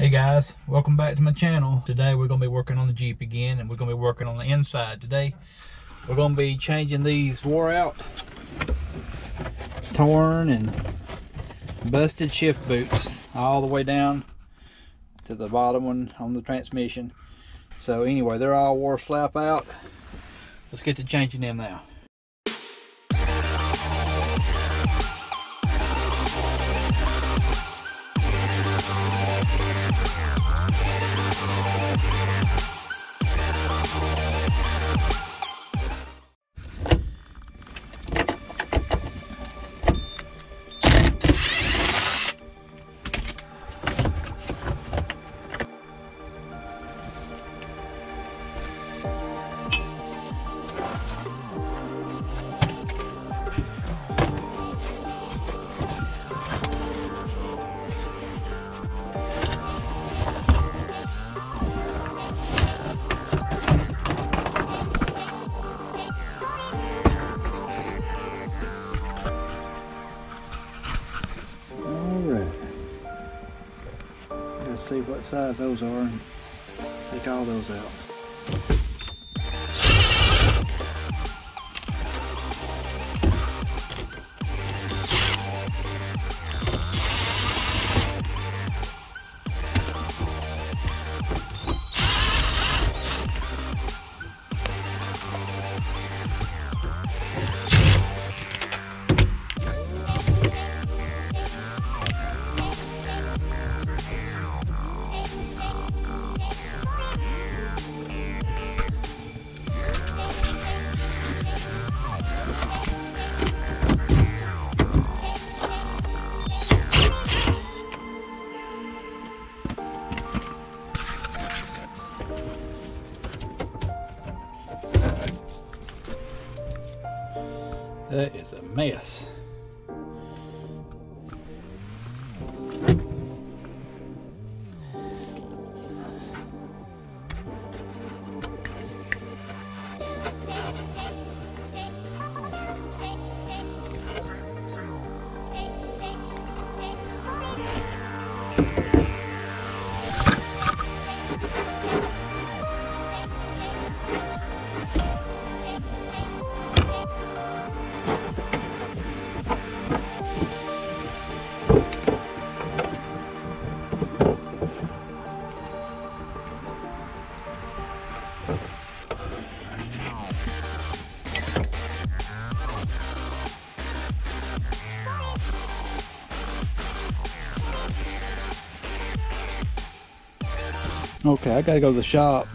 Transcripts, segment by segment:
Hey guys, welcome back to my channel. Today we're going to be working on the Jeep again, and we're going to be working on the inside. Today we're going to be changing these wore out, torn and busted shift boots all the way down to the bottom one on the transmission. So anyway, they're all wore slap out. Let's get to changing them now. Let's see what size those are and take all those out. That is a mess. Okay, I gotta go to the shop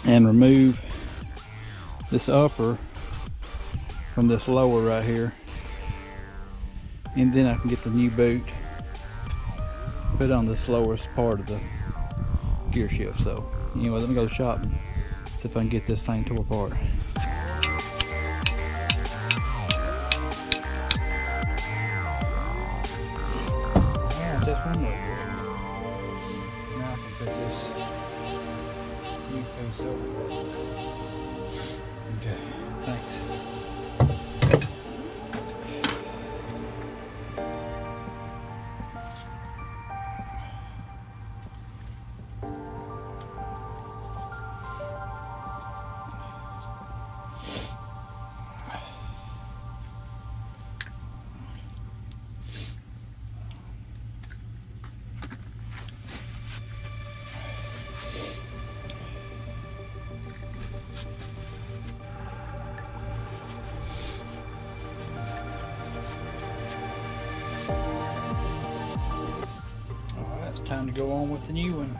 and remove this upper from this lower right here, and then I can get the new boot put on this lowest part of the gear shift. So anyway, let me go to the shop and see if I can get this thing tore apart. Yeah, just one more. Now I can put this new piece over. Okay, thanks. Time to go on with the new one.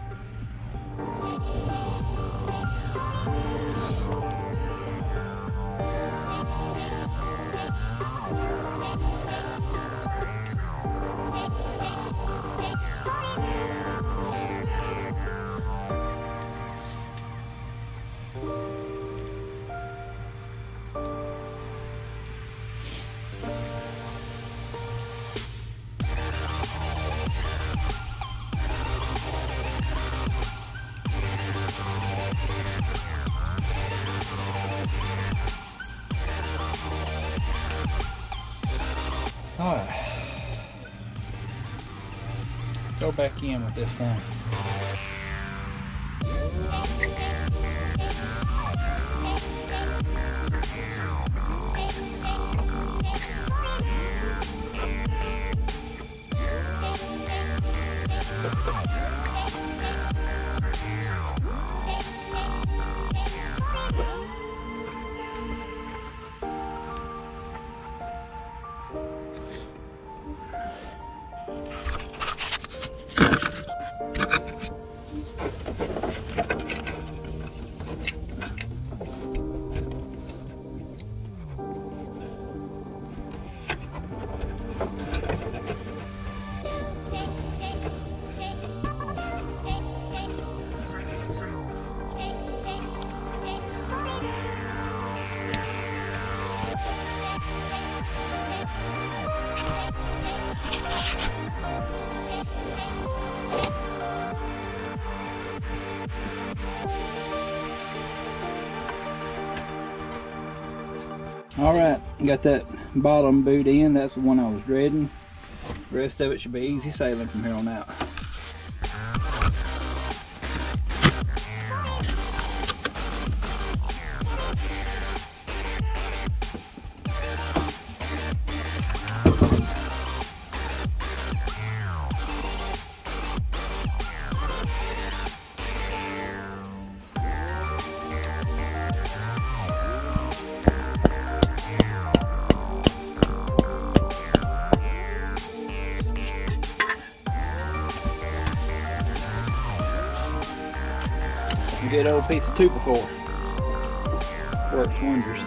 go back in with this thing. Alright, got that bottom boot in. That's the one I was dreading. The rest of it should be easy sailing from here on out. Good old piece of 2x4. Works wonders.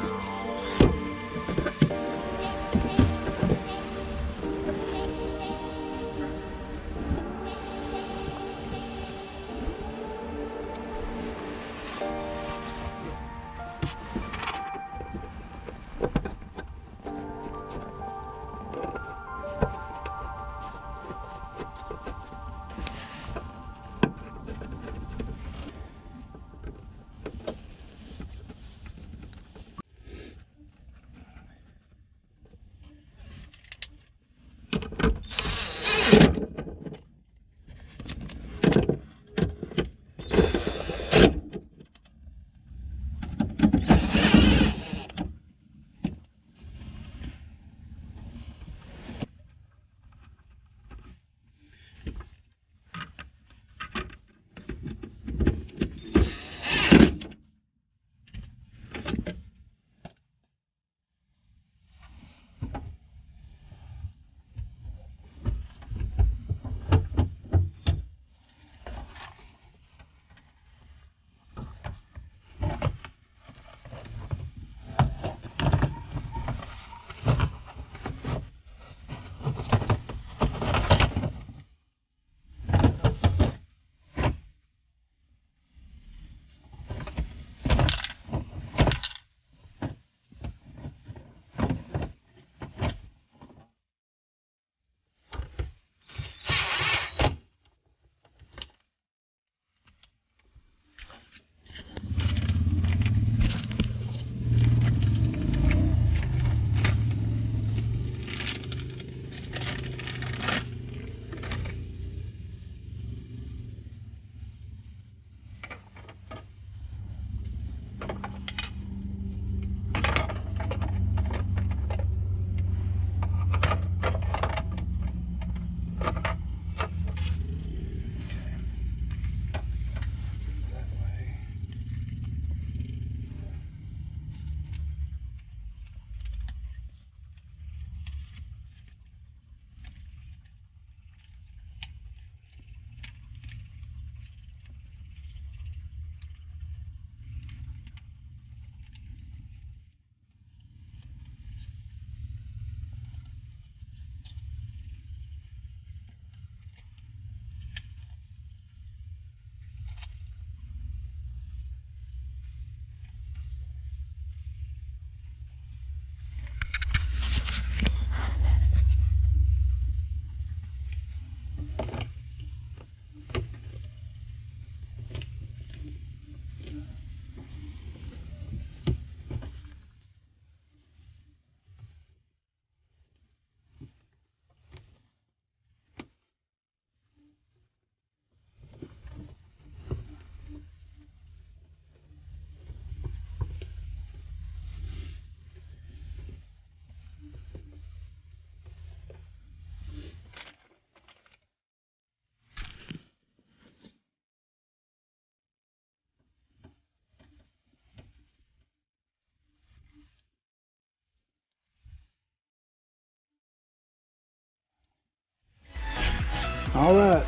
All right,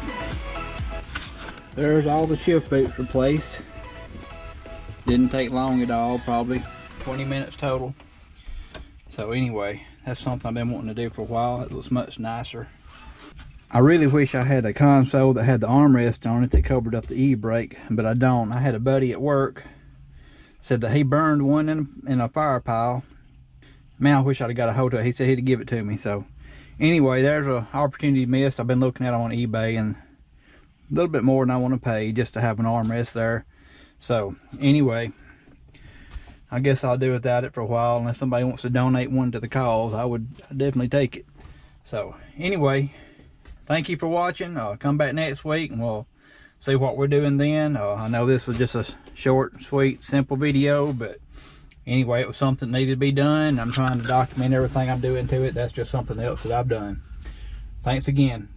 there's all the shift boots replaced. Didn't take long at all, probably 20 minutes total. So anyway, that's something I've been wanting to do for a while. It looks much nicer. I really wish I had a console that had the armrest on it that covered up the e-brake, but I don't. I had a buddy at work said that he burned one in a fire pile. Man, I wish I'd have got a hold of it. He said he'd give it to me. So anyway, there's an opportunity missed. I've been looking at it on eBay, and a little bit more than I want to pay just to have an armrest there. So anyway, I guess I'll do without it for a while. Unless somebody wants to donate one to the cause, I would definitely take it. So anyway, thank you for watching. Come back next week and we'll see what we're doing then. I know this was just a short, sweet, simple video, but anyway, it was something that needed to be done. I'm trying to document everything I'm doing to it. That's just something else that I've done. Thanks again.